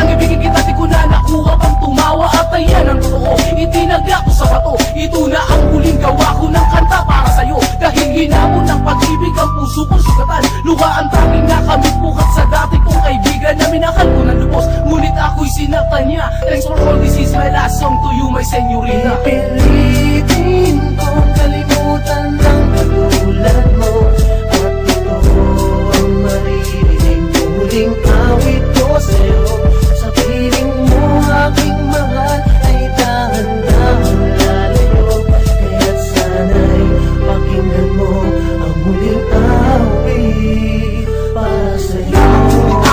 nang ibigin kita, di ko na nakuha pang tumawa. At ayan ang totoo, itinagya ko sa bato. Ito na ang huling gawa ko ng kanta para sa'yo. Dahil hinamon ng pag-ibig ang puso kong sugatan. Luha ang tanging nakamit bukat sa dati kong kaibigan na minahal ko ng lubos, ngunit ako'y sinaktan niya. Thanks for all, this is my last song to you, my senyorita. Pipilitin kong kalimutan ng katulad mo, at ito ang maririnig muling awit ko sa'yo. Sa piling mo aking mahal ay dahan-dahang lalayo, kaya't sana'y pakinggan mo ang muling awit para sa'yo.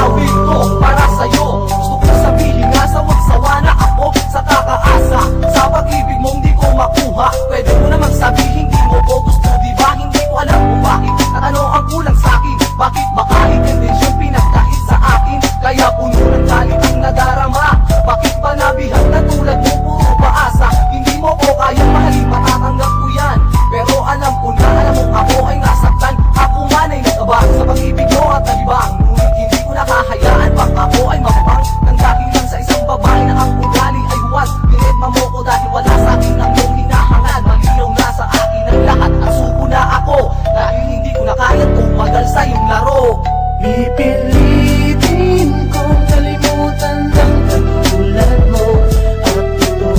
Awit ko para sa'yo, gusto ko sabihin nga sa wagsawa na ako sa kakaasa. Sa pag-ibig mong di ko makuha, pwede mo namang sabihin di mo ko gusto, di ba? Hindi ko alam kung bakit, at ano ang kulang sa'kin. Bakit ba kahit intensyon pinagkahit sa akin, kaya puno ng galit ang nadarama? Bakit ba nabihag na tulad mo puro paasa? Hindi mo ko kayang mahalin, matatanggap ko yan, pero alam ko na alam mong ako ay nasaktan. Ako man ay nagaba sa pag-ibig mo at nalibang, ngunit hindi ko nakahayaan pang ako ay mapapang nang dahil lang sa isang babae na ang ugali ay huwag. Binedma mo ko dahil wala sa akin ang iyong hinahangad. Malinaw na sa akin ang lahat, asuko na ako dahil hindi ko na kaya tumagal sa iyong laro. Pipilitin kong kalimutan ng katulad mo, at ito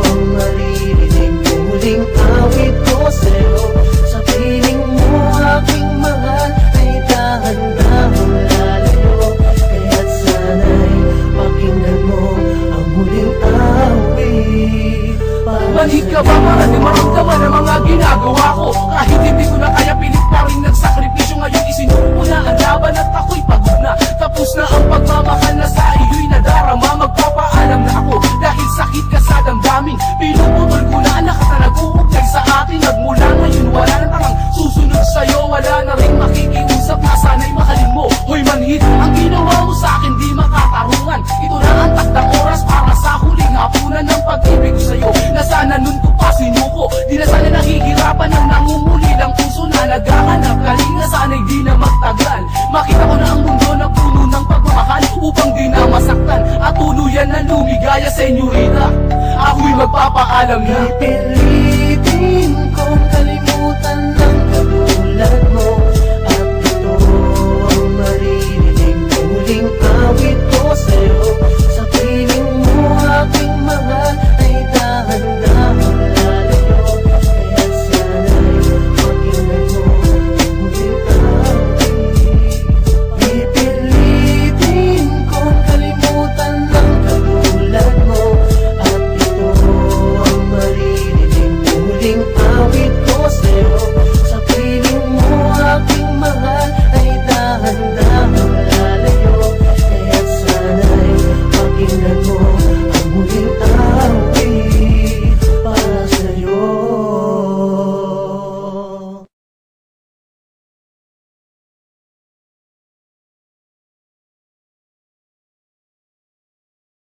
ang maririnig muling awit ko sa'yo. Sa piling mo aking mahal ay dahan-dahang lalayo, kaya't sana'y pakinggan mo ang muling awit para Manig ka ba para di maramdaman ang mga ginagawa ko? Kahit hindi ko na kaya, pilit pa rin nagsakripisyo. Ngayon isinuko ko na ang laban at ako'y pagod na. Tapos na ang pagmamahal na sa iyo'y nadarama. Magpapaalam na ako dahil sakit ka sa damdamin. Pinuputol ko na ang lakas na nag-uugnay sa atin. Nagmula ngayon wala na tarang susunod sa'yo. Wala na rin makikiusap na sana'y mahalin mo. Hoy manhid, ang ginawa mo sa akin di makatarungan. Ito na ang takdang oras para sa huling hapunan ng pag-ibig ko sa'yo, na sana nun ko pa sinuko. Di na sana nahihirapan ang nangumuli lang puso na naghahanap. Kalinga sana'y di na magtagal. Makita ko na ang mundo na puno ng pagmamahal, upang di na masaktan at tuluyan na lumigaya, senyorita. Ako'y magpapaalam na. Pipilitin